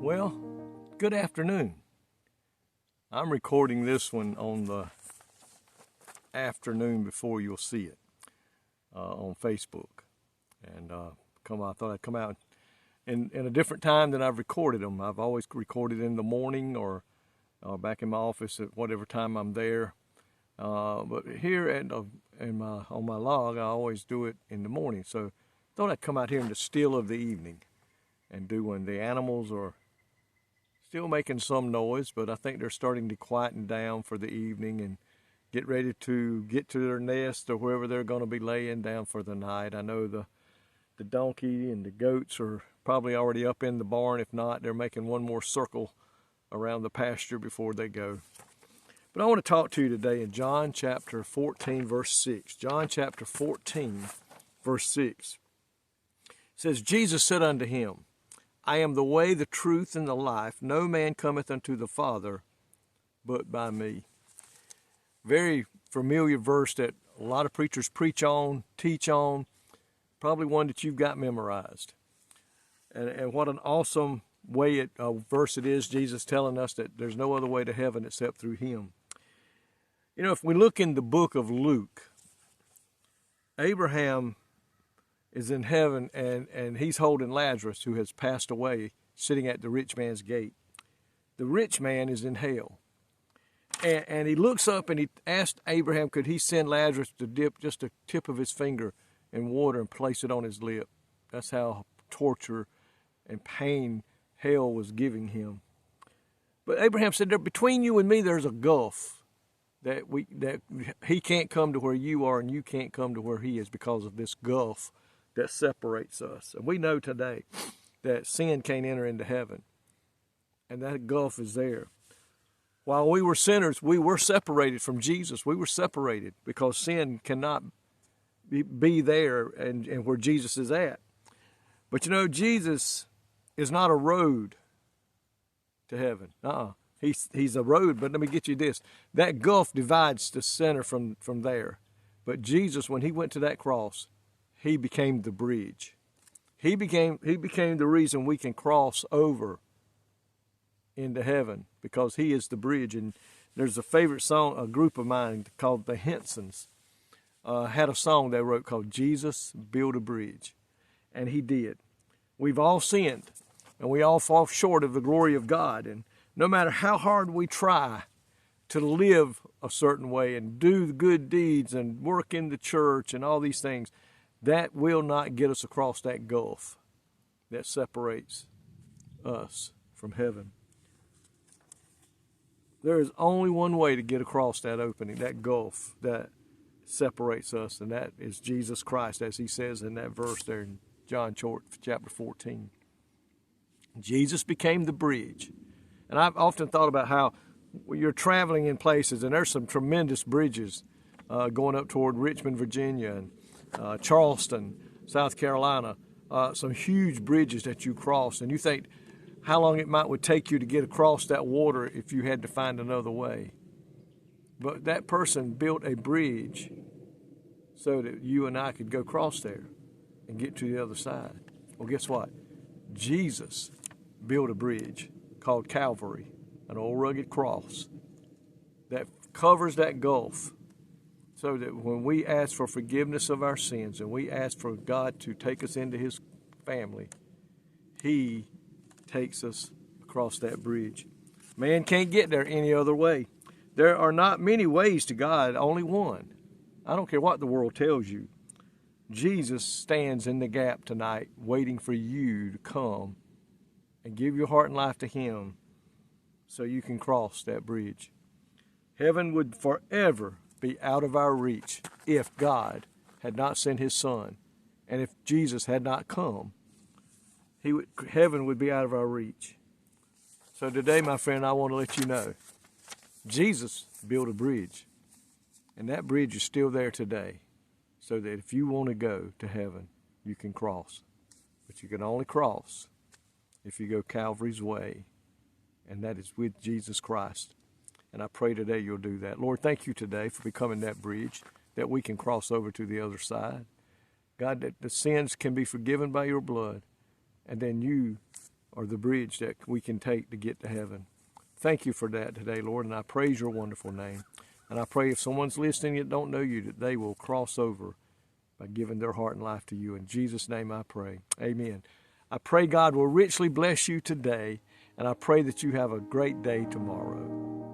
Well, good afternoon. I'm recording this one on the afternoon before you'll see it on Facebook. And I thought I'd come out in a different time than I've recorded them. I've always recorded in the morning or back in my office at whatever time I'm there. But here on my log, I always do it in the morning. So I thought I'd come out here in the still of the evening and do when the animals are still making some noise, but I think they're starting to quieten down for the evening and get ready to get to their nest or wherever they're going to be laying down for the night. I know the donkey and the goats are probably already up in the barn. If not, they're making one more circle around the pasture before they go. But I want to talk to you today in John chapter 14, verse 6. John chapter 14, verse 6. It says, Jesus said unto him, I am the way, the truth, and the life. No man cometh unto the Father but by me. Very familiar verse that a lot of preachers preach on, teach on. Probably one that you've got memorized. And what an awesome verse it is, Jesus telling us that there's no other way to heaven except through him. You know, if we look in the book of Luke, Abraham is in heaven, and he's holding Lazarus, who has passed away, sitting at the rich man's gate. The rich man is in hell. And he looks up and he asked Abraham, could he send Lazarus to dip just a tip of his finger in water and place it on his lip? That's how torture and pain hell was giving him. But Abraham said, between you and me, there's a gulf that he can't come to where you are and you can't come to where he is because of this gulf that separates us. And we know today that sin can't enter into heaven. And that gulf is there. While we were sinners, we were separated from Jesus. We were separated because sin cannot be there and where Jesus is at. But you know, Jesus is not a road to heaven. He's a road, but let me get you this. That gulf divides the sinner from there. But Jesus, when he went to that cross, he became the bridge. He became the reason we can cross over into heaven because he is the bridge. And there's a favorite song, a group of mine called the Hensons, had a song they wrote called Jesus Build a Bridge. And he did. We've all sinned and we all fall short of the glory of God. And no matter how hard we try to live a certain way and do good deeds and work in the church and all these things, that will not get us across that gulf that separates us from heaven. There is only one way to get across that opening, that gulf that separates us, and that is Jesus Christ, as he says in that verse there in John chapter 14. Jesus became the bridge. And I've often thought about how you're traveling in places, and there's some tremendous bridges going up toward Richmond, Virginia, and Charleston, South Carolina, some huge bridges that you cross, and you think how long it would take you to get across that water if you had to find another way. But that person built a bridge so that you and I could go across there and get to the other side. Well, guess what? Jesus built a bridge called Calvary, an old rugged cross that covers that gulf, so that when we ask for forgiveness of our sins and we ask for God to take us into his family, he takes us across that bridge. Man can't get there any other way. There are not many ways to God, only one. I don't care what the world tells you. Jesus stands in the gap tonight waiting for you to come and give your heart and life to him so you can cross that bridge. Heaven would forever be out of our reach if God had not sent his son, and if Jesus had not come. Heaven would be out of our reach. So today, my friend, I want to let you know, Jesus built a bridge, and that bridge is still there today, so that if you want to go to heaven, you can cross. But you can only cross if you go Calvary's way, and that is with Jesus Christ. And I pray today you'll do that. Lord, thank you today for becoming that bridge that we can cross over to the other side. God, that the sins can be forgiven by your blood, and then you or the bridge that we can take to get to heaven. Thank you for that today, Lord, and I praise your wonderful name. And I pray if someone's listening that don't know you, that they will cross over by giving their heart and life to you. In Jesus' name I pray. Amen. I pray God will richly bless you today, and I pray that you have a great day tomorrow.